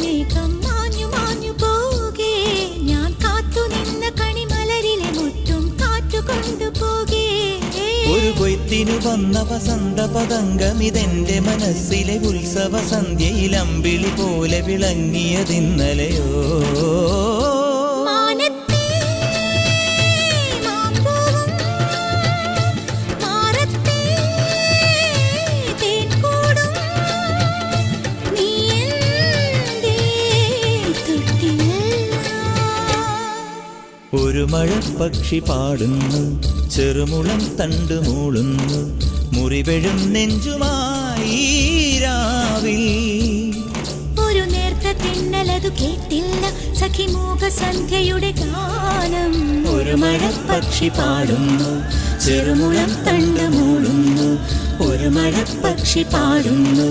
മേഘം മാഞ്ഞു മാഞ്ഞു പോകേ, ഞാൻ കാത്തു നിന്ന കണിമലരിലെ മുറ്റും കാറ്റു കൊണ്ടുപോകേ. ഒരു കൊയ്ത്തിനു വന്ന വസന്ത പതംഗമിതെന്റെ മനസ്സിലെ ഉത്സവ സന്ധ്യയിൽ അമ്പിളി പോലെ വിളങ്ങിയതിന്നലെയോ. ഒരു മഴപ്പക്ഷി പാടുന്നു, ചെറുമുളം തണ്ടു മൂളുന്നു, മുറിവെഴും നെഞ്ചുമായി രാവിൽ. ഒരു നേർത്ത തിന്നലതു കേട്ടില്ല സഖിമൂക സന്ധ്യയുടെ ഗാനം. ഒരു മഴപ്പക്ഷി പാടുന്നു, ചെറുമുളം തണ്ടു മൂളുന്നു, ഒരു മഴപ്പക്ഷി പാടുന്നു.